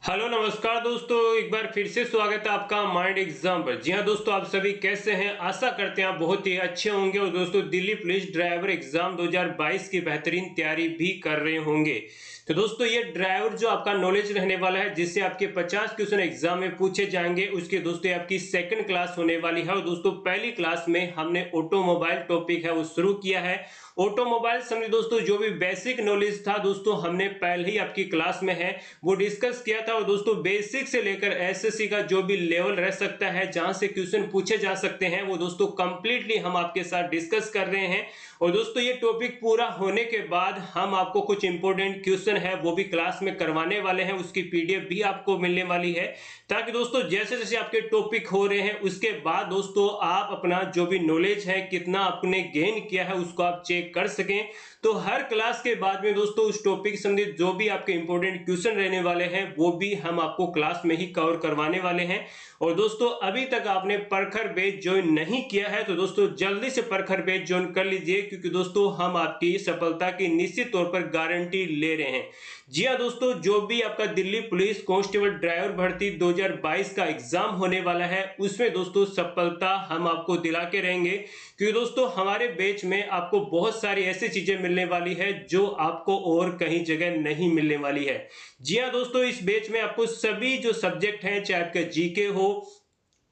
Hello नमस्कार दोस्तों, एक बार फिर से स्वागत है आपका माइंड एग्जाम पर। जी हाँ दोस्तों, आप सभी कैसे हैं? आशा करते हैं आप बहुत ही अच्छे होंगे और दोस्तों दिल्ली पुलिस ड्राइवर एग्जाम 2022 की बेहतरीन तैयारी भी कर रहे होंगे। तो दोस्तों ये ड्राइवर जो आपका नॉलेज रहने वाला है, जिससे आपके 50 क्वेश्चन एग्जाम में पूछे जाएंगे, उसके दोस्तों आपकी सेकंड क्लास होने वाली है। और दोस्तों पहली क्लास में हमने ऑटोमोबाइल टॉपिक है वो शुरू किया है। ऑटोमोबाइल समझे दोस्तों, जो भी बेसिक नॉलेज था दोस्तों हमने पहले ही आपकी क्लास में है वो डिस्कस किया था। और दोस्तों बेसिक से लेकर एसएससी का जो भी लेवल रह सकता है, जहां से क्वेश्चन पूछे जा सकते हैं, वो दोस्तों कंप्लीटली हम आपके साथ डिस्कस कर रहे हैं। और दोस्तों ये टॉपिक पूरा होने के बाद हम आपको कुछ इंपॉर्टेंट क्वेश्चन है वो भी क्लास में करवाने वाले हैं, उसकी पीडीएफ भी आपको मिलने वाली है, ताकि दोस्तों जैसे जैसे आपके टॉपिक हो रहे हैं उसके बाद दोस्तों आप अपना जो भी नॉलेज है, कितना आपने गेन किया है, उसको आप चेक कर सकें। तो हर क्लास के बाद में दोस्तों उस टॉपिक संबंधित जो भी आपके इंपॉर्टेंट क्वेश्चन रहने वाले हैं वो भी हम आपको क्लास में ही कवर करवाने वाले हैं। और दोस्तों अभी तक आपने प्रखर बैच ज्वाइन नहीं किया है तो दोस्तों जल्दी से प्रखर बैच ज्वाइन कर लीजिए, क्योंकि दोस्तों हम आपकी सफलता की निश्चित तौर पर गारंटी ले रहे हैं। जी हाँ दोस्तों, जो भी आपका दिल्ली पुलिस कांस्टेबल ड्राइवर भर्ती 2022 का एग्जाम होने वाला है उसमें दोस्तों सफलता हम आपको दिला के रहेंगे, क्योंकि दोस्तों हमारे बैच में आपको बहुत सारी ऐसी चीजें मिलने वाली है जो आपको और कहीं जगह नहीं मिलने वाली है। जी हाँ दोस्तों, इस बैच में आपको सभी जो सब्जेक्ट हैं, चाहे आपका जीके हो,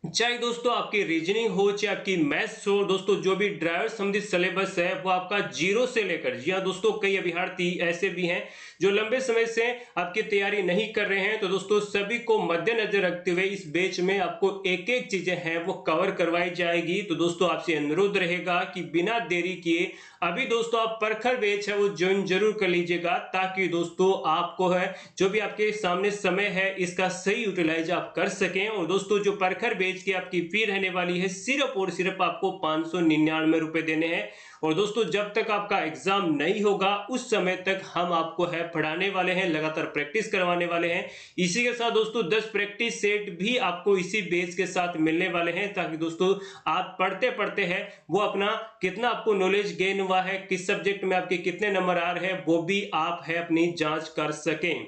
चाहे दोस्तों आपकी रीजनिंग हो, चाहे आपकी मैथ्स हो, दोस्तों जो भी ड्राइवर संबंधित सिलेबस है वो आपका जीरो से लेकर, जी हाँ दोस्तों कई अभ्यर्थी ऐसे भी हैं जो लंबे समय से आपकी तैयारी नहीं कर रहे हैं, तो दोस्तों सभी को मद्देनजर रखते हुए इस बैच में आपको एक एक चीजें हैं वो कवर करवाई जाएगी। तो दोस्तों आपसे अनुरोध रहेगा कि बिना देरी किए अभी दोस्तों आप प्रखर बैच है वो ज्वाइन जरूर कर लीजिएगा, ताकि दोस्तों आपको है जो भी आपके सामने समय है इसका सही यूटिलाइज आप कर सकें। और दोस्तों जो प्रखर बैच की आपकी फी रहने वाली है सिर्फ और सिर्फ आपको 599 रुपए देने हैं। और दोस्तों जब तक आपका एग्जाम नहीं होगा उस समय तक हम आपको है पढ़ाने वाले हैं, लगातार प्रैक्टिस करवाने वाले हैं। इसी के साथ दोस्तों 10 प्रैक्टिस सेट भी आपको इसी बैच के साथ मिलने वाले हैं, ताकि दोस्तों आप पढ़ते पढ़ते हैं वो अपना कितना आपको नॉलेज गेन हुआ है, किस सब्जेक्ट में आपके कितने नंबर आ रहे हैं, वो भी आप है अपनी जांच कर सकें।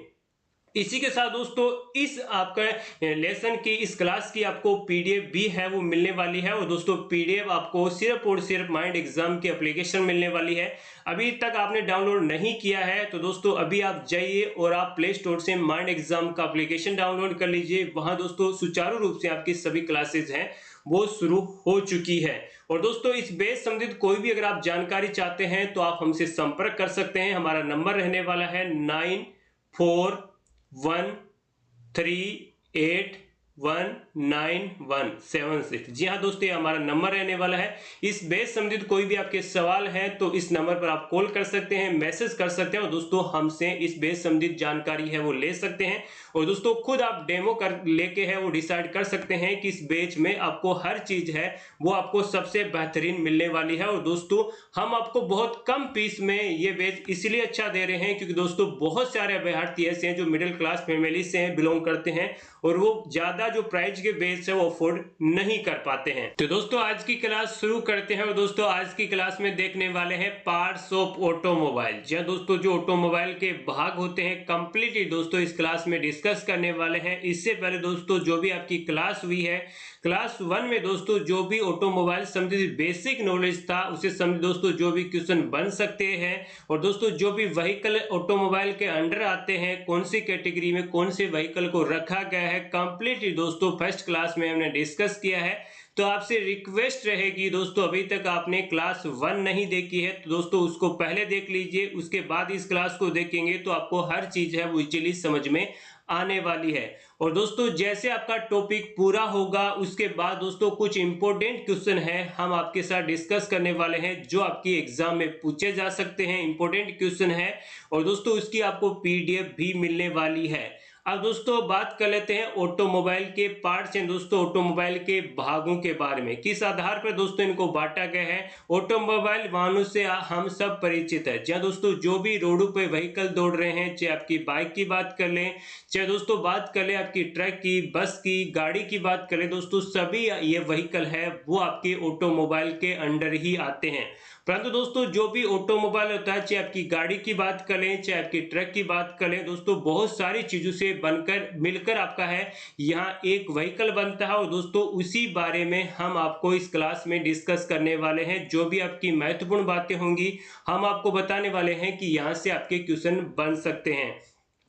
इसी के साथ दोस्तों इस आपका लेसन की इस क्लास की आपको पीडीएफ भी है वो मिलने वाली है। और दोस्तों पीडीएफ आपको सिर्फ और सिर्फ माइंड एग्जाम की एप्लीकेशन मिलने वाली है। अभी तक आपने डाउनलोड नहीं किया है तो दोस्तों अभी आप जाइए और आप प्ले स्टोर से माइंड एग्जाम का एप्लीकेशन डाउनलोड कर लीजिए। वहां दोस्तों सुचारू रूप से आपकी सभी क्लासेज हैं वो शुरू हो चुकी है। और दोस्तों इस बैच संबंधित कोई भी अगर आप जानकारी चाहते हैं तो आप हमसे संपर्क कर सकते हैं। हमारा नंबर रहने वाला है 9413811917 जी हाँ दोस्तों, ये हमारा नंबर रहने वाला है। इस बैच संबंधित कोई भी आपके सवाल है तो इस नंबर पर आप कॉल कर सकते हैं, मैसेज कर सकते हैं और दोस्तों हमसे इस बैच संबंधित जानकारी है वो ले सकते हैं। और दोस्तों खुद आप डेमो कर लेके है वो डिसाइड कर सकते हैं कि इस बैच में आपको हर चीज है वो आपको सबसे बेहतरीन मिलने वाली है। और दोस्तों हम आपको बहुत कम फीस में ये बैच इसलिए अच्छा दे रहे हैं क्योंकि दोस्तों बहुत सारे अभ्यर्थी ऐसे हैं जो मिडिल क्लास फैमिली से बिलोंग करते हैं और वो ज्यादा जो प्राइस के बैच है वो अफोर्ड नहीं कर पाते हैं। तो दोस्तों आज की क्लास शुरू करते हैं। और दोस्तों आज की क्लास में देखने वाले हैं पार्ट्स ऑफ ऑटोमोबाइल। जी हाँ दोस्तों, जो ऑटोमोबाइल के भाग होते हैं कंप्लीटली दोस्तों इस क्लास में डिस्कस करने वाले हैं। इससे पहले दोस्तों जो भी आपकी क्लास हुई है क्लास 1 में दोस्तों जो भी ऑटोमोबाइल संबंधित बेसिक नॉलेज था उसे समझ दोस्तों जो भी क्वेश्चन बन सकते हैं और दोस्तों जो भी व्हीकल ऑटोमोबाइल के अंडर आते हैं, कौन सी कैटेगरी में कौन से व्हीकल को रखा गया है, कंप्लीटली दोस्तों फर्स्ट क्लास में हमने डिस्कस किया है। तो आपसे रिक्वेस्ट रहेगी दोस्तों, अभी तक आपने क्लास 1 नहीं देखी है तो दोस्तों उसको पहले देख लीजिए, उसके बाद इस क्लास को देखेंगे तो आपको हर चीज है वो इजीली समझ में आने वाली है। और दोस्तों जैसे आपका टॉपिक पूरा होगा उसके बाद दोस्तों कुछ इंपॉर्टेंट क्वेश्चन है हम आपके साथ डिस्कस करने वाले हैं जो आपकी एग्जाम में पूछे जा सकते हैं, इंपॉर्टेंट क्वेश्चन है। और दोस्तों उसकी आपको पीडीएफ भी मिलने वाली है। अब दोस्तों बात कर लेते हैं ऑटोमोबाइल के पार्ट्स हैं दोस्तों, ऑटोमोबाइल के भागों के बारे में, किस आधार पर दोस्तों इनको बांटा गया है। ऑटोमोबाइल वाहनों से हम सब परिचित है। जहाँ दोस्तों जो भी रोडों पे व्हीकल दौड़ रहे हैं, चाहे आपकी बाइक की बात कर लें, चाहे दोस्तों बात कर लें आपकी ट्रक की, बस की, गाड़ी की बात करें, दोस्तों सभी ये व्हीकल है वो आपके ऑटोमोबाइल के अंडर ही आते हैं। परंतु दोस्तों जो भी ऑटोमोबाइल होता है, चाहे आपकी गाड़ी की बात करें, चाहे आपकी ट्रक की बात करें दोस्तों, बहुत सारी चीजों से बनकर मिलकर आपका है यहाँ एक व्हीकल बनता है। और दोस्तों उसी बारे में हम आपको इस क्लास में डिस्कस करने वाले हैं। जो भी आपकी महत्वपूर्ण बातें होंगी हम आपको बताने वाले हैं कि यहाँ से आपके क्वेश्चन बन सकते हैं।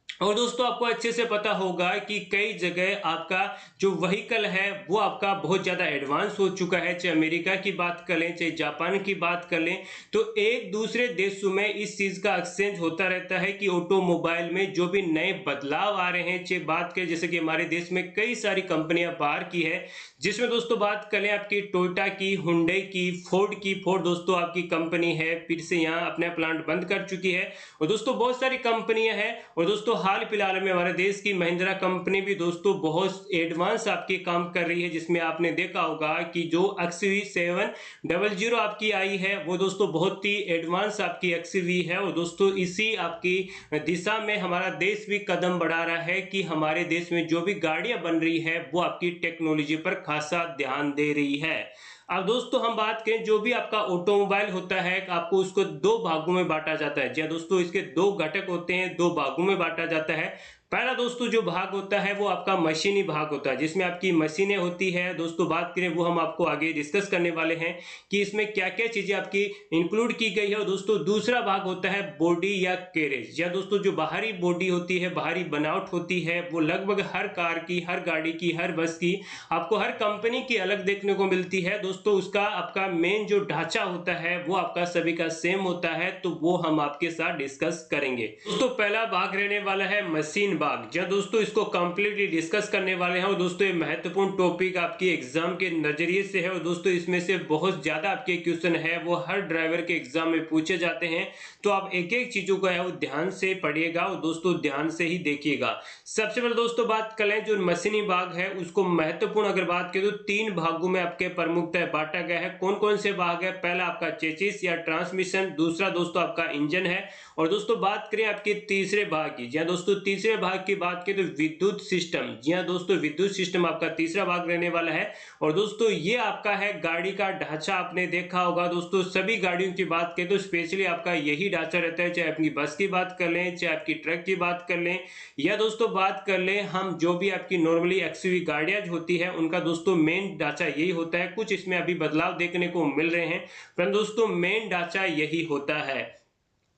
और दोस्तों आपको अच्छे से पता होगा कि कई जगह आपका जो व्हीकल है वो आपका बहुत ज़्यादा एडवांस हो चुका है। चाहे अमेरिका की बात कर लें, चाहे जापान की बात कर लें, तो एक दूसरे देशों में इस चीज़ का एक्सचेंज होता रहता है कि ऑटोमोबाइल में जो भी नए बदलाव आ रहे हैं। चाहे बात करें जैसे कि हमारे देश में कई सारी कंपनियां बाहर की है, जिसमें दोस्तों बात करें आपकी टोयोटा की, हुंडई की, फोर्ड दोस्तों आपकी कंपनी है फिर से यहाँ अपना प्लांट बंद कर चुकी है। और दोस्तों बहुत सारी कंपनियां हैं। और दोस्तों हाल फिलहाल में हमारे देश की महिंद्रा कंपनी भी दोस्तों बहुत एडवांस आपके काम कर रही है, जिसमें आपने देखा होगा कि जो XUV700 आपकी आई है वो दोस्तों बहुत ही एडवांस आपकी XUV है। और दोस्तों इसी आपकी दिशा में हमारा देश भी कदम बढ़ा रहा है कि हमारे देश में जो भी गाड़ियां बन रही है वो आपकी टेक्नोलॉजी पर खासा ध्यान दे रही है। अब दोस्तों हम बात करें जो भी आपका ऑटोमोबाइल होता है आपको उसको दो भागों में बांटा जाता है। जी हाँ दोस्तों, इसके दो घटक होते हैं, दो भागों में बांटा जाता है। पहला दोस्तों जो भाग होता है वो आपका मशीनी भाग होता है, जिसमें आपकी मशीनें होती है। दोस्तों बात करें वो हम आपको आगे डिस्कस करने वाले हैं कि इसमें क्या क्या चीजें आपकी इंक्लूड की गई है। और दोस्तों दूसरा भाग होता है बॉडी या कैरेज। या दोस्तों जो बाहरी बॉडी होती है, बाहरी बनावट होती है, वो लगभग हर कार की, हर गाड़ी की, हर बस की, आपको हर कंपनी की अलग देखने को मिलती है। दोस्तों उसका आपका मेन जो ढांचा होता है वो आपका सभी का सेम होता है, तो वो हम आपके साथ डिस्कस करेंगे। दोस्तों पहला भाग रहने वाला है मशीन भाग। जब दोस्तों इसको कंप्लीटली डिस्कस करने वाले हैं। और दोस्तों ये महत्वपूर्ण टॉपिक आपकी एग्जाम के नजरिए से है। और दोस्तों इसमें से बहुत ज्यादा आपके क्वेश्चन है वो हर ड्राइवर के एग्जाम में पूछे जाते हैं, तो आप एक एक चीजों को है वो ध्यान से पढ़िएगा और दोस्तों ध्यान से ही देखिएगा। सबसे पहले दोस्तों बात करें जो मशीनी भाग है उसको महत्वपूर्ण अगर बात करें तो तीन भागों में आपके प्रमुखतः बांटा गया है। कौन कौन से भाग है? पहला आपका चेसिस या ट्रांसमिशन, दूसरा दोस्तों आपका इंजन है, और दोस्तों बात करें आपके तीसरे भाग की। जी हाँ दोस्तों, तीसरे भाग की बात करें तो विद्युत सिस्टम। जी हाँ दोस्तों, विद्युत सिस्टम आपका तीसरा भाग रहने वाला है। और दोस्तों ये आपका है गाड़ी का ढांचा। आपने देखा होगा दोस्तों सभी गाड़ियों की बात करें तो स्पेशली आपका यही ढांचा रहता है, चाहे अपनी बस की बात कर लें, चाहे आपकी ट्रक की बात कर लें, या दोस्तों बात कर लें हम जो भी आपकी नॉर्मली एक्सयूवी गाड़ियां होती है उनका दोस्तों मेन ढांचा यही होता है। कुछ इसमें अभी बदलाव देखने को मिल रहे हैं, परंतु दोस्तों मेन ढांचा यही होता है।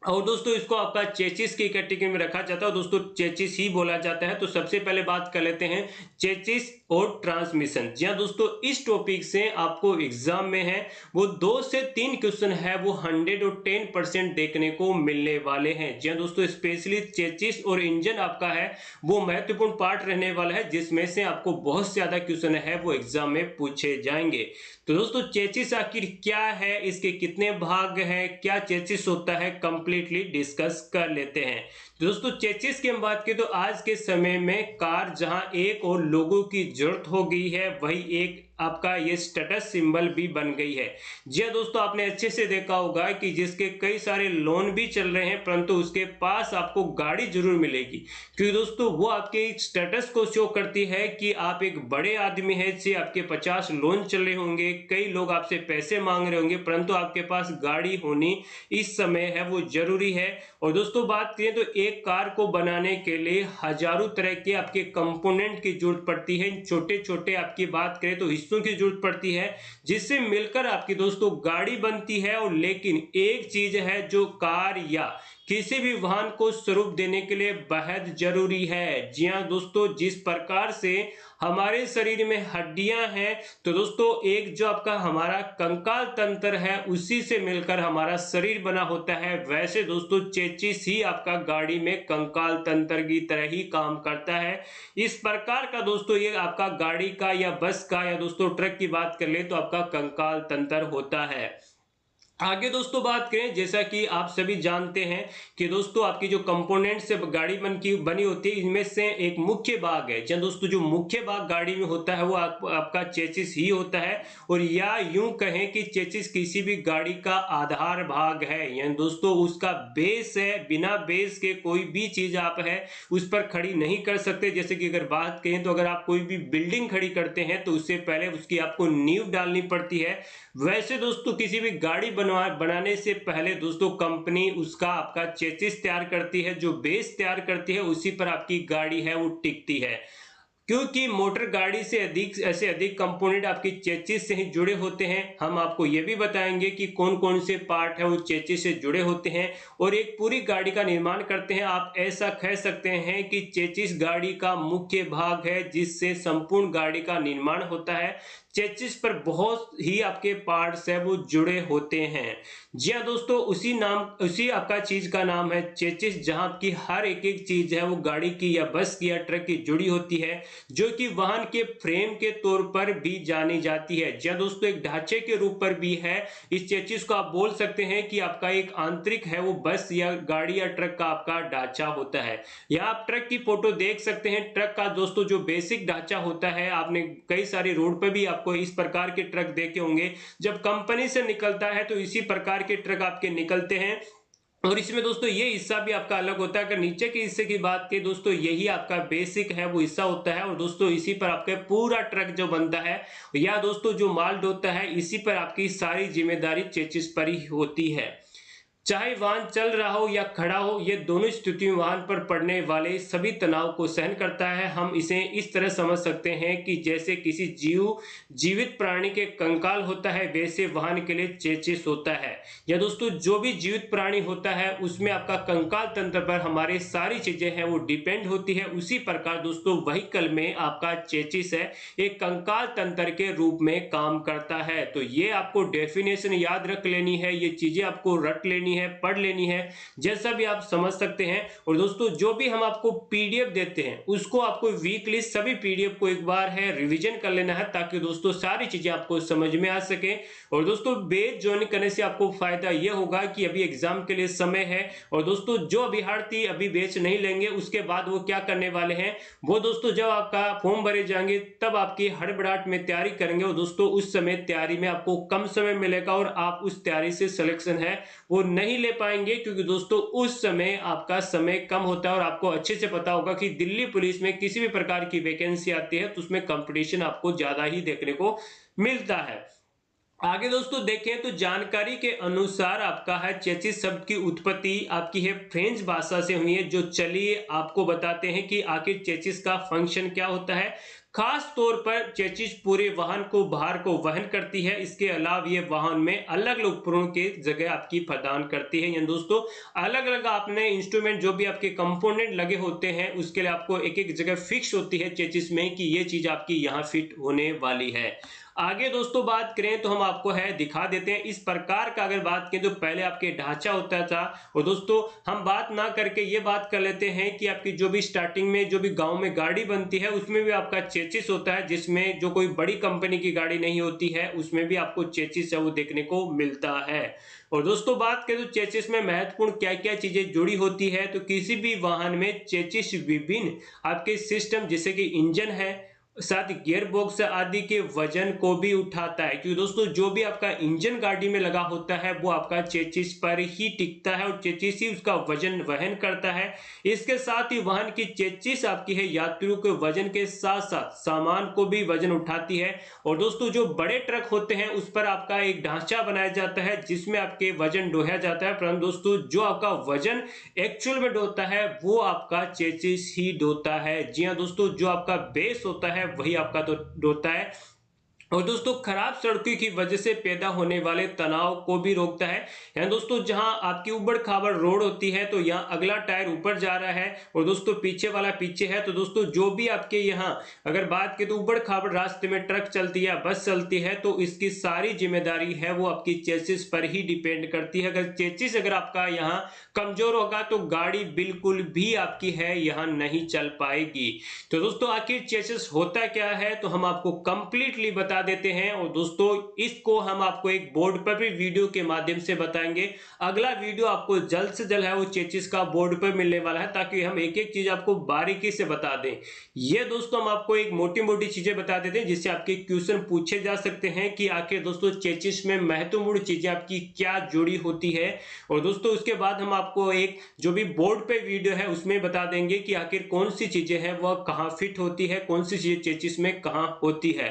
और दोस्तों इसको आपका चेचिस की कैटेगरी में रखा जाता है, दोस्तों चेचिस ही बोला जाता है। तो सबसे पहले बात कर लेते हैं चेचिस और ट्रांसमिशन। जी हाँ दोस्तों, इस टॉपिक से आपको एग्जाम में है वो 2 से 3 क्वेश्चन है वो 110% देखने को मिलने वाले हैं। जी हाँ दोस्तों, स्पेशली चेचिस और इंजन आपका है वो महत्वपूर्ण पार्ट रहने वाला है, जिसमें से आपको बहुत ज्यादा क्वेश्चन है वो एग्जाम में पूछे जाएंगे। तो दोस्तों चेचिस आखिर क्या है, इसके कितने भाग हैं, क्या चेचिस होता है, कंप्लीटली डिस्कस कर लेते हैं। तो दोस्तों चेचिस की हम बात करें तो आज के समय में कार जहां एक और लोगों की जरूरत हो गई है, वही एक आपका ये स्टेटस सिंबल भी बन गई है। जी हाँ दोस्तों, आपने अच्छे से देखा होगा कि जिसके कई सारे लोन भी चल रहे हैं, परंतु उसके पास आपको गाड़ी जरूर मिलेगी, क्योंकि दोस्तों वो आपके स्टेटस को शो करती है कि आप एक बड़े आदमी है। से आपके 50 लोन चल रहे होंगे, कई लोग आपसे पैसे मांग रहे होंगे, परंतु आपके पास गाड़ी होनी इस समय है वो जरूरी है। और दोस्तों बात करें तो एक कार को बनाने के लिए हजारों तरह के आपके कंपोनेंट की जरूरत पड़ती है। छोटे छोटे आपकी बात करें तो हिस्सों की जरूरत पड़ती है, जिससे मिलकर आपकी दोस्तों गाड़ी बनती है। और लेकिन एक चीज है जो कार या किसी भी वाहन को स्वरूप देने के लिए बेहद जरूरी है। जी हाँ दोस्तों, जिस प्रकार से हमारे शरीर में हड्डियां हैं, तो दोस्तों एक जो आपका हमारा कंकाल तंत्र है उसी से मिलकर हमारा शरीर बना होता है, वैसे दोस्तों चेचिस ही आपका गाड़ी में कंकाल तंत्र की तरह ही काम करता है। इस प्रकार का दोस्तों ये आपका गाड़ी का या बस का या दोस्तों ट्रक की बात कर ले तो आपका कंकाल तंत्र होता है। आगे दोस्तों बात करें, जैसा कि आप सभी जानते हैं कि दोस्तों आपकी जो कंपोनेंट से गाड़ी बनी होती है, इनमें से एक मुख्य भाग है। जब दोस्तों जो मुख्य भाग गाड़ी में होता है वो आपका चेसिस ही होता है, और या यूं कहें कि चेसिस किसी भी गाड़ी का आधार भाग है, यानी दोस्तों उसका बेस है। बिना बेस के कोई भी चीज आप है उस पर खड़ी नहीं कर सकते। जैसे कि अगर बात करें तो अगर आप कोई भी बिल्डिंग खड़ी करते हैं तो उससे पहले उसकी आपको नींव डालनी पड़ती है, वैसे दोस्तों किसी भी गाड़ी बनाने से पहले दोस्तों कंपनी उसका आपका चेसिस तैयार करती है, जो बेस तैयार करती है उसी पर आपकी गाड़ी है वो टिकती है। क्योंकि मोटर गाड़ी से अधिक कंपोनेंट आपकी चेसिस से ही जुड़े होते हैं। हम आपको ये भी बताएंगे कि कौन कौन से पार्ट है वो चेसिस से जुड़े होते हैं और एक पूरी गाड़ी का निर्माण करते हैं। आप ऐसा कह सकते हैं कि चेसिस गाड़ी का मुख्य भाग है जिससे संपूर्ण गाड़ी का निर्माण होता है। चेसिस पर बहुत ही आपके पार्ट्स है वो जुड़े होते हैं। जी हाँ दोस्तों, उसी आपका चीज का नाम है चेसिस, जहां की हर एक चीज है वो गाड़ी की या बस की या ट्रक की जुड़ी होती है, जो कि वाहन के फ्रेम के तौर पर भी जानी जाती है। जी हाँ दोस्तों, एक ढांचे के रूप पर भी है। इस चेसिस को आप बोल सकते हैं कि आपका एक आंतरिक है वो बस या गाड़ी या ट्रक का आपका ढांचा होता है। यहाँ आप ट्रक की फोटो देख सकते हैं। ट्रक का दोस्तों जो बेसिक ढांचा होता है, आपने कई सारे रोड पर भी आपको इस प्रकार के ट्रक देखे होंगे। जब कंपनी से निकलता है तो इसी प्रकार के ट्रक आपके निकलते हैं। और इसमें दोस्तों ये हिस्सा भी आपका अलग होता है। अगर नीचे के हिस्से की बात करें दोस्तों, यही आपका बेसिक है वो हिस्सा होता है। और दोस्तों इसी पर आपका पूरा ट्रक जो बनता है या दोस्तों जो माल ढोता है, इसी पर आपकी सारी जिम्मेदारी चेसिस पर ही होती है। चाहे वाहन चल रहा हो या खड़ा हो, ये दोनों स्थितियों वाहन पर पड़ने वाले सभी तनाव को सहन करता है। हम इसे इस तरह समझ सकते हैं कि जैसे किसी जीवित प्राणी के कंकाल होता है, वैसे वाहन के लिए चेसिस होता है। या दोस्तों जो भी जीवित प्राणी होता है उसमें आपका कंकाल तंत्र पर हमारी सारी चीजें हैं वो डिपेंड होती है। उसी प्रकार दोस्तों व्हीकल में आपका चेसिस है एक कंकाल तंत्र के रूप में काम करता है। तो ये आपको डेफिनेशन याद रख लेनी है, ये चीजें आपको रट लेनी है, पढ़ लेनी है, जैसा भी आप समझ सकते हैं। और दोस्तों जो भी हम आपको पीडीएफ देते हैं उसको आपको वीकली सभी पीडीएफ को एक बार है रिवीजन कर लेना है, ताकि दोस्तों सारी चीजें आपको समझ में आ सके। और दोस्तों बैच ज्वाइन करने से आपको फायदा यह होगा कि अभी एग्जाम के लिए समय है। और दोस्तों जो अभ्यर्थी अभी बैच नहीं लेंगे उसके बाद वो क्या करने वाले हैं, वो दोस्तों जब आपका फॉर्म भरे जाएंगे तब आपकी हड़बड़ाहट में तैयारी करेंगे। और दोस्तों उस समय तैयारी में आपको कम समय मिलेगा और आप उस तैयारी से सिलेक्शन है वो नहीं ले पाएंगे, क्योंकि दोस्तों उस समय आपका समय कम होता है। और आपको अच्छे से पता होगा कि दिल्ली पुलिस में किसी भी प्रकार की वैकेंसी आती है तो उसमें कंपटीशन आपको ज्यादा ही देखने को मिलता है। आगे दोस्तों देखें तो जानकारी के अनुसार आपका है चेसिस शब्द की उत्पत्ति आपकी है फ्रेंच भाषा से हुई है। जो चलिए आपको बताते हैं कि आखिर चेसिस का फंक्शन क्या होता है। खास तौर पर चेसिस पूरे वाहन को भार को वहन करती है। इसके अलावा ये वाहन में अलग अलग उपकरणों के जगह आपकी प्रदान करती है। यानी दोस्तों अलग अलग आपने इंस्ट्रूमेंट जो भी आपके कंपोनेंट लगे होते हैं उसके लिए आपको एक एक जगह फिक्स होती है चेसिस में कि ये चीज आपकी यहाँ फिट होने वाली है। आगे दोस्तों बात करें तो हम आपको है दिखा देते हैं इस प्रकार का। अगर बात करें तो पहले आपके ढांचा होता था। और दोस्तों हम बात ना करके ये बात कर लेते हैं कि आपकी जो भी स्टार्टिंग में जो भी गांव में गाड़ी बनती है उसमें भी आपका चेसिस होता है, जिसमें जो कोई बड़ी कंपनी की गाड़ी नहीं होती है उसमें भी आपको चेसिस है वो देखने को मिलता है। और दोस्तों बात करें तो चेसिस में महत्वपूर्ण क्या क्या चीजें जुड़ी होती है, तो किसी भी वाहन में चेसिस विभिन्न आपके सिस्टम जैसे कि इंजन है, साथ गियर बॉक्स आदि के वजन को भी उठाता है। क्योंकि दोस्तों जो भी आपका इंजन गाड़ी में लगा होता है वो आपका चेसिस पर ही टिकता है और चेसिस ही उसका वजन वहन करता है। इसके साथ ही वाहन की चेसिस आपकी है यात्रियों के वजन के साथ साथ सामान को भी वजन उठाती है। और दोस्तों जो बड़े ट्रक होते हैं उस पर आपका एक ढांचा बनाया जाता है जिसमें आपके वजन ढोया जाता है, परंतु दोस्तों जो आपका वजन एक्चुअल में ढोता है वो आपका चेसिस ही ढोता है। जी हाँ दोस्तों, जो आपका बेस होता है वही आपका तो होता है। और दोस्तों खराब सड़कों की वजह से पैदा होने वाले तनाव को भी रोकता है। यानी दोस्तों जहां आपकी उबड़ खाबड़ रोड होती है तो यहाँ अगला टायर ऊपर जा रहा है और दोस्तों पीछे वाला पीछे है, तो दोस्तों जो भी आपके यहाँ अगर बात की तो उबड़ खाबड़ रास्ते में ट्रक चलती है बस चलती है तो इसकी सारी जिम्मेदारी है वो आपकी चेसिस पर ही डिपेंड करती है। अगर चेसिस अगर आपका यहाँ कमजोर होगा तो गाड़ी बिल्कुल भी आपकी है यहाँ नहीं चल पाएगी। तो दोस्तों आखिर चेसिस होता क्या है तो हम आपको कंप्लीटली बता देते हैं। और दोस्तों इसको हम आपको एक बोर्ड पर भी वीडियो के माध्यम से बताएंगे। अगला वीडियो आपको जल्द से जल्द है वो चेसिस का बोर्ड पर मिलने वाला है, ताकि हम एक एक चीज आपको बारीकी से बता दें। ये दोस्तों हम आपको एक मोटी मोटी चीजें बता देते हैं जिससे आपके क्वेश्चन पूछे जा सकते हैं कि आखिर दोस्तों चेसिस में महत्वपूर्ण चीजें आपकी क्या जुड़ी होती है। और दोस्तों उसके बाद हम आपको एक जो भी बोर्ड पे वीडियो है उसमें बता देंगे कि आखिर कौन सी चीजें हैं वह कहां फिट होती है, कौन सी चीजें चेसिस में कहां होती है।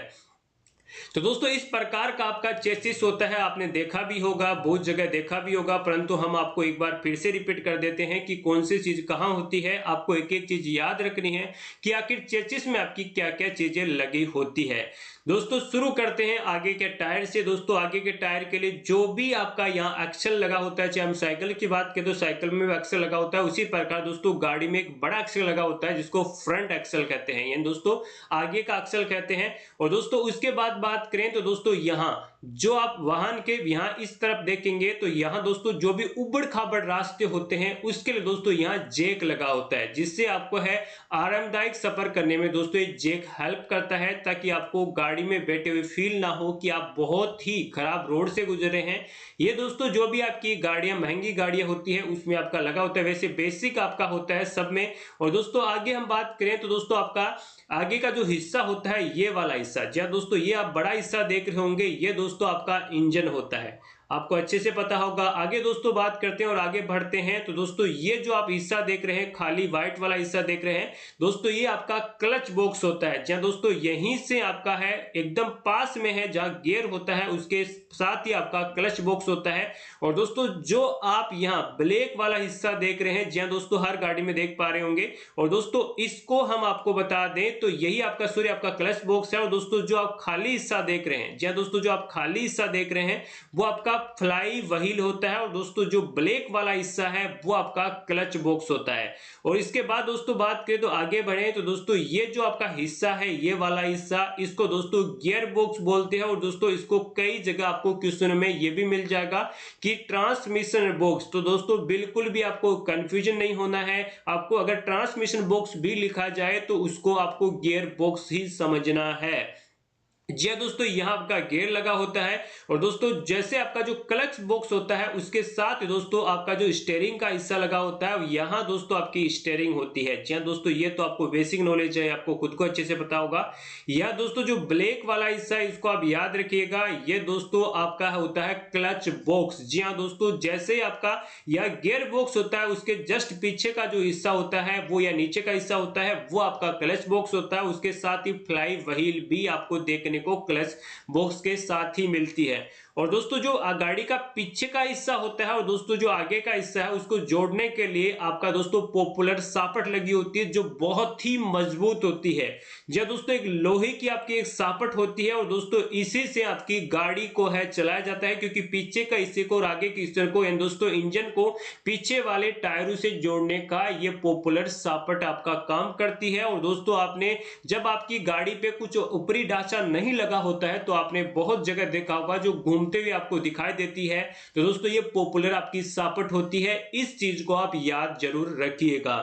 तो दोस्तों इस प्रकार का आपका चेसिस होता है, आपने देखा भी होगा, बहुत जगह देखा भी होगा, परंतु हम आपको एक बार फिर से रिपीट कर देते हैं कि कौन सी चीज कहाँ होती है। आपको एक एक चीज याद रखनी है कि आखिर चेसिस में आपकी क्या क्या चीजें लगी होती है। दोस्तों शुरू करते हैं आगे के टायर से। दोस्तों आगे के टायर के लिए जो भी आपका यहाँ एक्सल लगा होता है, चाहे हम साइकिल की बात करें तो साइकिल में भी एक्सल लगा होता है, उसी प्रकार दोस्तों गाड़ी में एक बड़ा एक्सल लगा होता है जिसको फ्रंट एक्सल कहते हैं, यानी दोस्तों आगे का एक्सल कहते हैं। और दोस्तों उसके बाद बात करें तो दोस्तों यहाँ जो आप वाहन के यहाँ इस तरफ देखेंगे तो यहाँ दोस्तों जो भी उबड़ खाबड़ रास्ते होते हैं उसके लिए दोस्तों यहाँ जैक लगा होता है, जिससे आपको है आरामदायक सफर करने में दोस्तों ये जैक हेल्प करता है, ताकि आपको गाड़ी में बैठे हुए फील ना हो कि आप बहुत ही खराब रोड से गुजर रहे हैं। ये दोस्तों जो भी आपकी गाड़ियां, महंगी गाड़ियां होती है उसमें आपका लगा होता है, वैसे बेसिक आपका होता है सब में। और दोस्तों आगे हम बात करें तो दोस्तों आपका आगे का जो हिस्सा होता है ये वाला हिस्सा, जहाँ दोस्तों ये आप बड़ा हिस्सा देख रहे होंगे, ये दोस्तों आपका इंजन होता है, आपको अच्छे से पता होगा। आगे दोस्तों बात करते हैं और आगे बढ़ते हैं तो दोस्तों ये जो आप हिस्सा देख रहे हैं, खाली व्हाइट वाला हिस्सा देख रहे हैं दोस्तों, ये आपका क्लच बॉक्स होता है, जहां दोस्तों यहीं से आपका है एकदम पास में है जहां गियर होता है उसके साथ ही आपका क्लच बॉक्स होता है। और दोस्तों जो आप यहाँ ब्लैक वाला हिस्सा देख रहे हैं, जहां दोस्तों हर गाड़ी में देख पा रहे होंगे, और दोस्तों इसको हम आपको बता दें तो यही आपका सूर्य आपका क्लच बॉक्स है। और दोस्तों जो आप खाली हिस्सा देख रहे हैं, जहां दोस्तों जो आप खाली हिस्सा देख रहे हैं वो आपका फ्लाई व्हील होता है। और दोस्तों जो ब्लैक वाला हिस्सा है वो आपका क्लच बॉक्स होता है। और इसके बाद दोस्तों बात करें तो आगे बढ़े तो दोस्तों ये जो आपका हिस्सा है, ये वाला हिस्सा, इसको दोस्तों गियर बॉक्स बोलते हैं। और दोस्तों इसको कई जगह आपको क्वेश्चन में ये भी मिल जाएगा कि ट्रांसमिशन बॉक्स। तो दोस्तों बिल्कुल भी आपको कंफ्यूजन नहीं होना है, आपको अगर ट्रांसमिशन बॉक्स भी लिखा जाए तो उसको आपको गियर बॉक्स ही समझना है। जी हाँ दोस्तों, यहाँ आपका गियर लगा होता है। और दोस्तों जैसे आपका जो क्लच बॉक्स होता है उसके साथ दोस्तों आपका जो स्टीयरिंग का हिस्सा लगा होता है, यहाँ दोस्तों आपकी स्टीयरिंग होती है। जी हाँ दोस्तों, ये तो आपको बेसिक नॉलेज है, आपको खुद को अच्छे से पता होगा। यह दोस्तों जो ब्लैक वाला हिस्सा है इसको आप याद रखिएगा, ये दोस्तों आपका होता है क्लच बॉक्स। जी हाँ दोस्तों, जैसे ही आपका यह गियर बॉक्स होता है उसके जस्ट पीछे का जो हिस्सा होता है वो या नीचे का हिस्सा होता है वो आपका क्लच बॉक्स होता है। उसके साथ ही फ्लाई व्हील भी आपको देखने को क्लच बॉक्स के साथ ही मिलती है। और दोस्तों जो गाड़ी का पीछे का हिस्सा होता है और दोस्तों जो आगे का हिस्सा है उसको जोड़ने के लिए आपका दोस्तों पॉपुलर सापट लगी होती है, जो बहुत ही मजबूत होती है। जब दोस्तों एक लोहे की आपकी एक सापट होती है और दोस्तों इसी से आपकी गाड़ी को है चलाया जाता है, क्योंकि पीछे का हिस्से को और आगे के हिस्से को यानी दोस्तों इंजन को पीछे वाले टायरों से जोड़ने का ये पॉपुलर सापट आपका काम करती है। और दोस्तों आपने जब आपकी गाड़ी पे कुछ ऊपरी ढांचा नहीं लगा होता है तो आपने बहुत जगह देखा होगा जो घूमते हुए आपको दिखाई देती है, तो दोस्तों ये पॉपुलर आपकी सापट होती है। इस चीज को आप याद जरूर रखिएगा।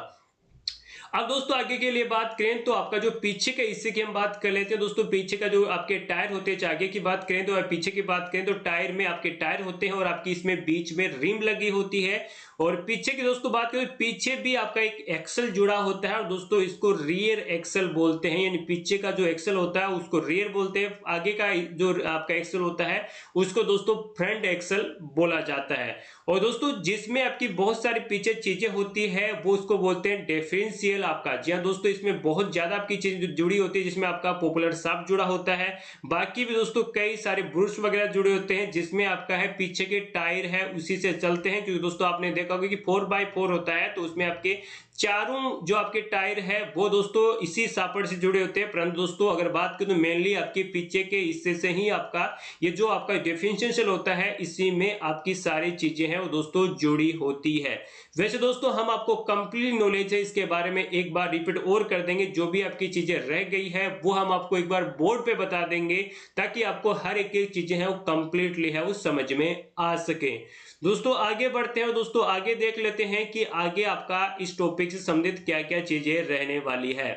अब दोस्तों आगे के लिए बात करें तो आपका जो पीछे के हिस्से की हम बात कर लेते हैं। दोस्तों पीछे का जो आपके टायर होते हैं, चाहे आगे की बात करें तो पीछे की बात करें तो टायर में आपके टायर होते हैं और आपकी इसमें बीच में रिम लगी होती है। और पीछे की दोस्तों बात करें तो पीछे भी आपका एक एक्सल जुड़ा होता है और दोस्तों इसको रियर एक्सल बोलते हैं, यानी पीछे का जो एक्सल होता है उसको रियर बोलते हैं। आगे का जो आपका एक्सल होता है उसको दोस्तों फ्रंट एक्सल बोला जाता है। और दोस्तों जिसमें आपकी बहुत सारी पीछे चीजें होती है वो उसको बोलते हैं डिफरेंशियल आपका। जी हाँ दोस्तों, इसमें बहुत ज्यादा आपकी चीज जुड़ी होती है, जिसमें आपका पॉपुलर शाफ्ट जुड़ा होता है। बाकी भी दोस्तों कई सारे ब्रुश वगैरह जुड़े होते हैं जिसमें आपका है पीछे के टायर है उसी से चलते हैं, क्योंकि दोस्तों आपने देखा होगा कि 4x4 होता है तो उसमें आपके चारों जो आपके टायर है वो दोस्तों इसी सापट से जुड़े होते हैं। परंतु दोस्तों अगर बात करें तो मेनली आपके पीछे के हिस्से से ही आपका ये जो आपका डिफरेंशियल होता है इसी में आपकी सारी चीजें हैं वो दोस्तों जुड़ी होती है। वैसे दोस्तों हम आपको कंप्लीट नॉलेज है इसके बारे में एक बार रिपीट और कर देंगे, जो भी आपकी चीजें रह गई है वो हम आपको एक बार बोर्ड पे बता देंगे ताकि आपको हर एक चीजें हैं वो कंप्लीटली है वो समझ में आ सके। दोस्तों आगे बढ़ते हैं और दोस्तों आगे देख लेते हैं कि आगे आपका इस टॉपिक से संबंधित क्या क्या चीजें रहने वाली है।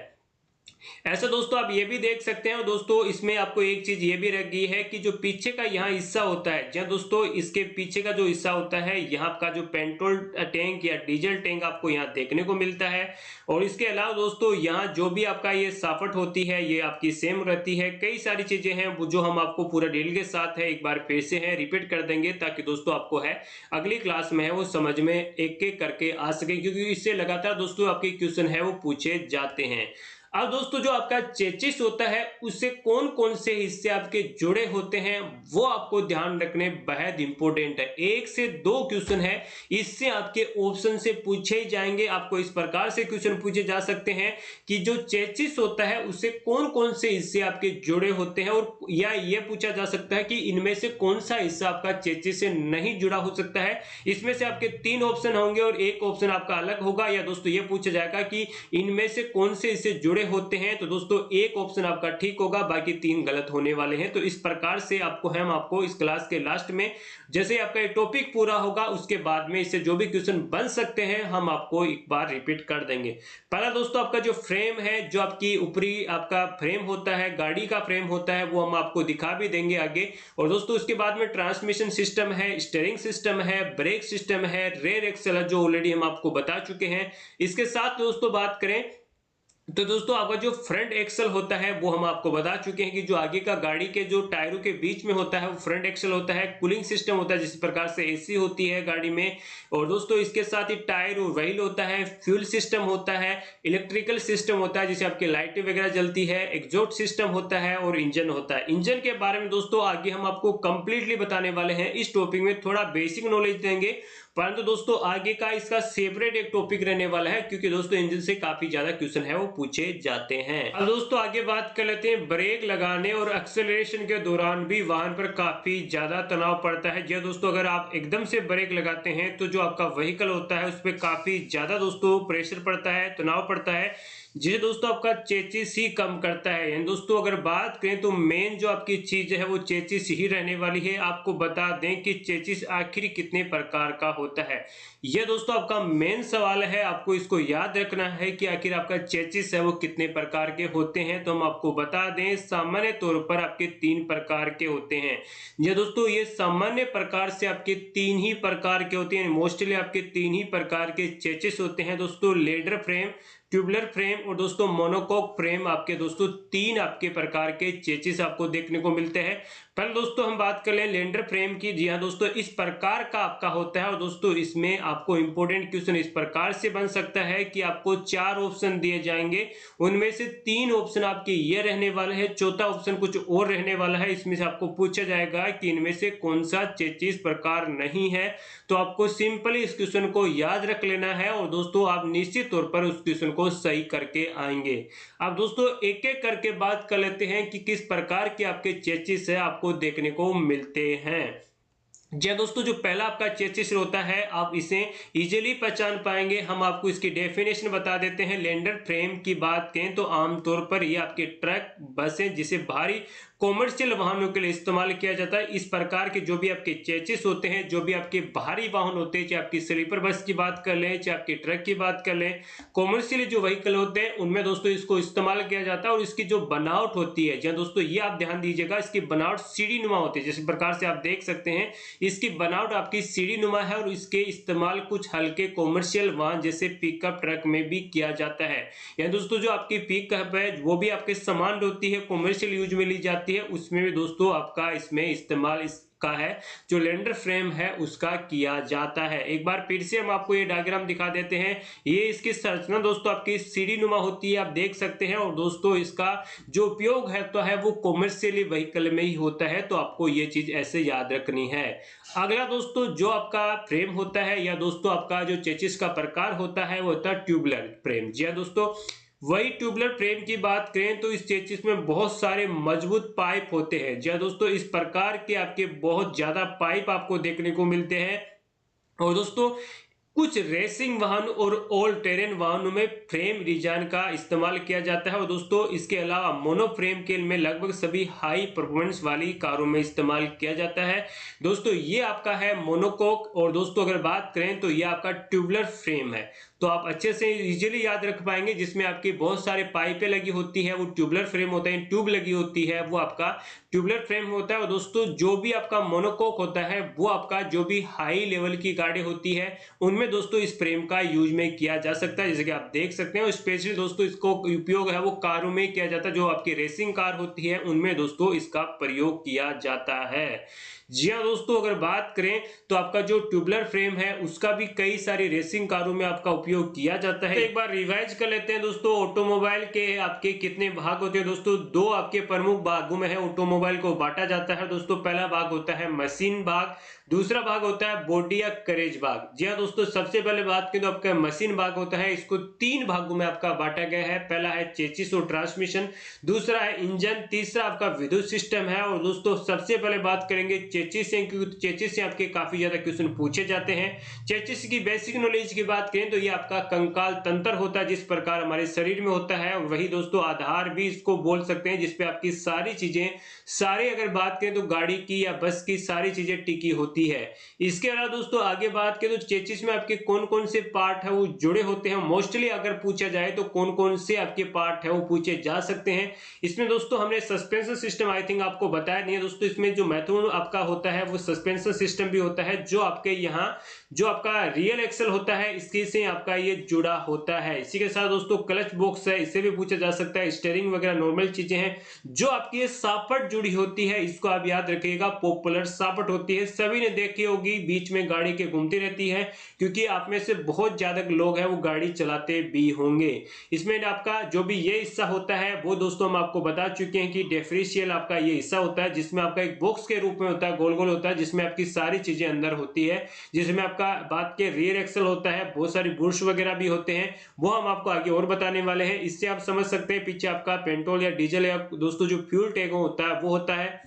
ऐसा दोस्तों आप ये भी देख सकते हैं। और दोस्तों इसमें आपको एक चीज ये भी रह गई है कि जो पीछे का यहाँ हिस्सा होता है, जहाँ दोस्तों इसके पीछे का जो हिस्सा होता है यहाँ का जो पेट्रोल टैंक या डीजल टैंक आपको यहाँ देखने को मिलता है। और इसके अलावा दोस्तों यहाँ जो भी आपका ये साफट होती है ये आपकी सेम रहती है। कई सारी चीजें हैं वो जो हम आपको पूरा डिटेल के साथ है एक बार फिर से है रिपीट कर देंगे ताकि दोस्तों आपको है अगली क्लास में है वो समझ में एक एक करके आ सके, क्योंकि इससे लगातार दोस्तों आपके क्वेश्चन है वो पूछे जाते हैं। अब दोस्तों जो आपका चेचिस होता है उससे कौन कौन से हिस्से आपके जुड़े होते हैं वो आपको ध्यान रखने बेहद इंपॉर्टेंट है। 1 से 2 क्वेश्चन है, इससे आपके ऑप्शन से पूछे जाएंगे। आपको इस प्रकार से क्वेश्चन पूछे जा सकते हैं कि जो चेचिस होता है उससे कौन कौन से हिस्से आपके जुड़े होते हैं, और या ये पूछा जा सकता है कि इनमें से कौन सा हिस्सा आपका चेचिस से नहीं जुड़ा हो सकता है। इसमें से आपके 3 ऑप्शन होंगे और एक ऑप्शन आपका अलग होगा। या दोस्तों ये पूछा जाएगा कि इनमें से कौन से हिस्से जुड़े होते हैं, तो दोस्तों एक ऑप्शन आपका ठीक होगा, बाकी 3 गलत होने वाले हैं। तो इस प्रकार से हम आपको इस क्लास के लास्ट में जैसे आपका ये टॉपिक पूरा होगा उसके बाद में इससे जो भी क्वेश्चन बन सकते हैं हम आपको एक बार रिपीट कर देंगे। पहला दोस्तों आपका जो फ्रेम है, जो आपकी ऊपरी आपका फ्रेम होता है, गाड़ी का फ्रेम होता है, वो हम आपको दिखा भी देंगे आगे। और दोस्तों उसके बाद में ट्रांसमिशन सिस्टम है, स्टीयरिंग सिस्टम है, ब्रेक सिस्टम है, रेयर एक्सल जो ऑलरेडी हम आपको बता चुके हैं। इसके साथ दोस्तों बात करें तो दोस्तों आपका जो फ्रंट एक्सल होता है वो हम आपको बता चुके हैं कि जो आगे का गाड़ी के जो टायरों के बीच में होता है वो फ्रंट एक्सल होता है। कूलिंग सिस्टम होता है जिस प्रकार से एसी होती है गाड़ी में। और दोस्तों इसके साथ ही टायर और व्हील होता है, फ्यूल सिस्टम होता है, इलेक्ट्रिकल सिस्टम होता है जिसे आपकी लाइटें वगैरह जलती है, एग्जॉस्ट सिस्टम होता है और इंजन होता है। इंजन के बारे में दोस्तों आगे हम आपको कंप्लीटली बताने वाले हैं। इस टॉपिक में थोड़ा बेसिक नॉलेज देंगे, परंतु दोस्तों आगे का इसका सेपरेट एक टॉपिक रहने वाला है, क्योंकि दोस्तों इंजन से काफी ज्यादा क्वेश्चन है वो पूछे जाते हैं। अब दोस्तों आगे बात कर लेते हैं। ब्रेक लगाने और एक्सेलरेशन के दौरान भी वाहन पर काफी ज्यादा तनाव पड़ता है। जी दोस्तों, अगर आप एकदम से ब्रेक लगाते हैं तो जो आपका व्हीकल होता है उस पर काफी ज्यादा दोस्तों प्रेशर पड़ता है, तनाव पड़ता है, जिसे दोस्तों आपका चेचिस ही कम करता है। यानी दोस्तों अगर बात करें तो मेन जो आपकी चीज है वो चेचिस ही रहने वाली है। आपको बता दें कि चेचिस आखिर कितने प्रकार का होता है, यह दोस्तों आपका मेन सवाल है। आपको इसको याद रखना है कि आखिर आपका चेचिस है वो कितने प्रकार के होते हैं। तो हम आपको बता दें सामान्य तौर पर आपके 3 प्रकार के होते हैं। ये दोस्तों ये सामान्य प्रकार से आपके 3 ही प्रकार के होते हैं। मोस्टली आपके 3 ही प्रकार के चेचिस होते हैं दोस्तों। लेडर फ्रेम, ट्यूबुलर फ्रेम और दोस्तों मोनोकोक फ्रेम, आपके दोस्तों 3 आपके प्रकार के चेचिस आपको देखने को मिलते हैं। पहले दोस्तों हम बात कर लें लेंडर फ्रेम की। जी हाँ दोस्तों, इस प्रकार का आपका होता है। और दोस्तों इसमें आपको इंपॉर्टेंट क्वेश्चन इस प्रकार से बन सकता है कि आपको 4 ऑप्शन दिए जाएंगे, उनमें से 3 ऑप्शन आपके ये रहने वाले हैं, चौथा ऑप्शन कुछ और रहने वाला है। इसमें से आपको पूछा जाएगा कि इनमें से कौन सा चेचिस प्रकार नहीं है। तो आपको सिंपली इस क्वेश्चन को याद रख लेना है और दोस्तों आप निश्चित तौर पर उस क्वेश्चन को सही करके आएंगे। अब दोस्तों एक एक करके बात कर लेते हैं कि किस प्रकार के आपके चेचिस है आपको देखने को मिलते हैं। जी दोस्तों, जो पहला आपका चेचिस होता है आप इसे इजीली पहचान पाएंगे। हम आपको इसकी डेफिनेशन बता देते हैं। लेंडर फ्रेम की बात करें तो आमतौर पर ये आपके ट्रक, बसें, जिसे भारी कॉमर्शियल वाहनों के लिए इस्तेमाल किया जाता है, इस प्रकार के जो भी आपके चेचिस होते हैं, जो भी आपके भारी वाहन होते हैं, चाहे आपकी स्लीपर बस की बात कर लें, चाहे आपके ट्रक की बात कर लें, कॉमर्शियल जो व्हीकल होते हैं उनमें दोस्तों इसको इस्तेमाल किया जाता है। और इसकी जो बनावट होती है, जहाँ दोस्तों ये आप ध्यान दीजिएगा, इसकी बनावट सीढ़ी नुमा होती है। जिस प्रकार से आप देख सकते हैं इसकी बनावट आपकी सीढ़ी नुमा है। और इसके इस्तेमाल कुछ हल्के कॉमर्शियल वाहन जैसे पिकअप ट्रक में भी किया जाता है। या दोस्तों जो आपकी पिकअप है वो भी आपके समान होती है, कॉमर्शियल यूज में ली जाती है, उसमें भी दोस्तों आपका इसमें इस्तेमाल इसका है जो लेंडर फ्रेम है उसका किया जाता है। एक बार फिर से हम आपको ये डायग्राम दिखा देते हैं। ये इसकी संरचना दोस्तों आपकी सीढ़ी नुमा होती है, आप देख सकते हैं। और दोस्तों इसका जो उपयोग है तो है वो कॉमर्शियल व्हीकल में ही होता है। तो आपको ये चीज ऐसे याद रखनी है। अगला दोस्तों जो आपका फ्रेम होता है या दोस्तों आपका जो चेचिस का प्रकार होता है वो होता है ट्यूबुलर फ्रेम। जी हाँ दोस्तों, वही ट्यूबुलर फ्रेम की बात करें तो इस चेचिस में बहुत सारे मजबूत पाइप होते हैं। जी हाँ दोस्तों, इस प्रकार के आपके बहुत ज्यादा पाइप आपको देखने को मिलते हैं। और दोस्तों कुछ रेसिंग वाहन और ऑल टेरेन वाहनों में फ्रेम डिजाइन का इस्तेमाल किया जाता है। और दोस्तों इसके अलावा मोनोफ्रेम के में लगभग सभी हाई परफॉर्मेंस वाली कारों में इस्तेमाल किया जाता है। दोस्तों ये आपका है मोनोकोक। और दोस्तों अगर बात करें तो ये आपका ट्यूबुलर फ्रेम है। तो आप अच्छे से इजीली याद रख पाएंगे, जिसमें आपकी बहुत सारे पाइपें लगी होती है वो ट्यूबुलर फ्रेम होता है, ट्यूब लगी होती है वो आपका ट्यूबुलर फ्रेम होता है। और दोस्तों जो भी आपका मोनोकोक होता है वो आपका जो भी हाई लेवल की गाड़ी होती है उनमें उनमें दोस्तों इस फ्रेम का यूज में किया जा सकता है। जैसे कि आप देख सकते हैं, स्पेशली दोस्तों इसको उपयोग है वो कारों में किया जाता है। जो आपकी रेसिंग कार होती है उनमें दोस्तों इसका प्रयोग किया जाता है। जी हाँ दोस्तों, अगर बात करें तो आपका जो ट्यूबुलर फ्रेम है उसका भी कई सारी रेसिंग कारों में आपका उपयोग किया जाता है। तो एक बार रिवाइज कर लेते हैं दोस्तों, ऑटोमोबाइल के आपके कितने भाग होते हैं दोस्तों। दो आपके प्रमुख भागों में है ऑटोमोबाइल को बांटा जाता है दोस्तों। पहला भाग होता है मशीन भाग, दूसरा भाग होता है बॉडी या करेज भाग। जी हाँ दोस्तों, सबसे पहले बात करें तो आपका मशीन भाग होता है, इसको तीन भागों में आपका बांटा गया है। पहला है चेसिस और ट्रांसमिशन, दूसरा है इंजन, तीसरा आपका विद्युत सिस्टम है। और दोस्तों सबसे पहले बात करेंगे चेसिस से, क्योंकि चेसिस से आपके काफी ज्यादा क्वेश्चन पूछे जाते हैं। चेसिस की बेसिक नॉलेज की बात करें तो ये आपका कंकाल तंत्र होता है, जिस प्रकार हमारे शरीर में होता है। और वही दोस्तों आधार भी इसको बोल सकते हैं, जिसपे आपकी सारी चीजें, सारी अगर बात करें तो गाड़ी की या बस की सारी चीजें टिकी होती है। इसके अलावा दोस्तों आगे बात करें तो चेसिस में आपके कौन कौन से पार्ट है वो जुड़े होते हैं। मोस्टली अगर पूछा जाए तो कौन कौन से आपके पार्ट है वो पूछे जा सकते हैं। इसमें दोस्तों हमने सस्पेंशन सिस्टम आई थिंक आपको बताया नहीं है दोस्तों। इसमें जो महत्वपूर्ण आपका होता है वो सस्पेंशन सिस्टम भी होता है, जो आपके यहाँ जो आपका रियल एक्सल होता है इसके से आपका ये जुड़ा होता है। इसी के साथ दोस्तों क्लच बॉक्स है, इससे भी पूछा जा सकता है। स्टीयरिंग वगैरह नॉर्मल चीजें हैं। जो आपकी ये सापट जुड़ी होती है इसको आप याद रखिएगा, पॉपुलर सापट होती है। सभी ने देखी होगी, बीच में गाड़ी के घूमती रहती है, क्योंकि आप में से बहुत ज्यादा लोग हैं वो गाड़ी चलाते भी होंगे। इसमें आपका जो भी ये हिस्सा होता है वो दोस्तों हम आपको बता चुके हैं कि डिफरेंशियल आपका ये हिस्सा होता है, जिसमें आपका एक बॉक्स के रूप में होता है, गोल गोल होता है, जिसमें आपकी सारी चीजें अंदर होती है। जिसमें आपका बात के रियर एक्सल होता है, बहुत सारी बुश वगैरह भी होते हैं, वो हम आपको आगे और बताने वाले हैं। इससे आप समझ सकते हैं पीछे आपका पेट्रोल या डीजल या दोस्तों जो फ्यूल टैंक होता है वो होता है।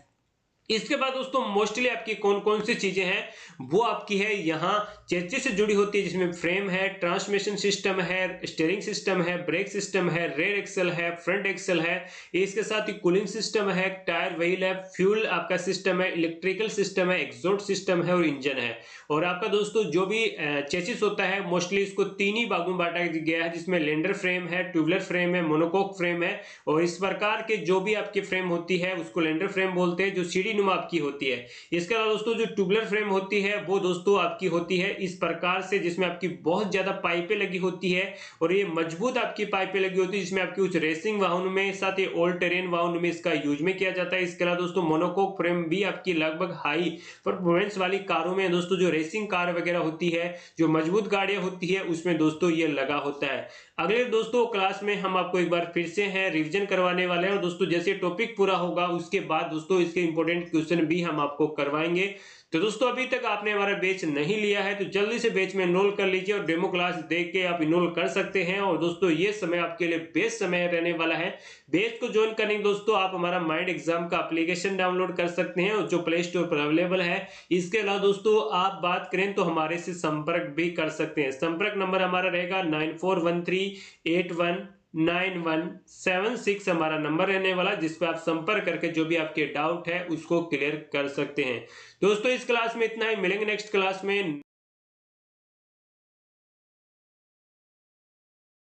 इसके बाद दोस्तों मोस्टली आपकी कौन कौन सी चीजें हैं वो आपकी है यहाँ चेसिस से जुड़ी होती है, जिसमें फ्रेम है, ट्रांसमिशन सिस्टम है, स्टीयरिंग सिस्टम है, ब्रेक सिस्टम है, रेयर एक्सल है, फ्रंट एक्सल है। इसके साथ ही कूलिंग सिस्टम है, टायर व्हील है, फ्यूल आपका सिस्टम है, इलेक्ट्रिकल सिस्टम है, एग्जॉस्ट सिस्टम है और इंजन है। और आपका दोस्तों जो भी चेसिस होता है मोस्टली इसको तीन ही भागों में बांटा गया है, जिसमें लेंडर फ्रेम है, ट्यूबुलर फ्रेम है, मोनोकोक फ्रेम है। और इस प्रकार के जो भी आपकी फ्रेम होती है उसको लेंडर फ्रेम बोलते हैं, जो सीढ़ी नुमा आपकी होती है। इसके अलावा दोस्तों जो ट्यूबुलर फ्रेम होती है वो दोस्तों आपकी होती है इस प्रकार से, जिसमें आपकी बहुत ज्यादा पाइपें लगी होती है और ये मजबूत आपकी पाइपें लगी होती है, जिसमें आपकी कुछ रेसिंग वाहनों में, साथ ही ऑल टेरेन वाहनों में इसका यूज में किया जाता है। इसके अलावा दोस्तों मोनोकोक फ्रेम भी आपकी लगभग हाई परफॉर्मेंस वाली कारों में दोस्तों, जो रेसिंग कार वगैरह होती है, जो मजबूत गाड़ियां होती है, उसमें दोस्तों ये लगा होता है। अगले दोस्तों क्लास में हम आपको एक बार फिर से है रिवीजन करवाने वाले हैं। और दोस्तों जैसे टॉपिक पूरा होगा उसके बाद दोस्तों इसके इंपॉर्टेंट क्वेश्चन भी हम आपको करवाएंगे। तो दोस्तों अभी तक आपने हमारा बैच नहीं लिया है तो जल्दी से बैच में एनरोल कर लीजिए और डेमो क्लास देख के आप एनरोल कर सकते हैं। और दोस्तों ये समय आपके लिए बेस्ट समय रहने वाला है। बैच को ज्वाइन करने के दोस्तों आप हमारा माइंड एग्जाम का एप्लीकेशन डाउनलोड कर सकते हैं, जो प्ले स्टोर पर अवेलेबल है। इसके अलावा दोस्तों आप बात करें तो हमारे से संपर्क भी कर सकते हैं। संपर्क नंबर हमारा रहेगा 9413819176 हमारा नंबर रहने वाला, जिस पे आप संपर्क करके जो भी आपके डाउट है उसको क्लियर कर सकते हैं। दोस्तों इस क्लास में इतना ही, मिलेंगे नेक्स्ट क्लास में।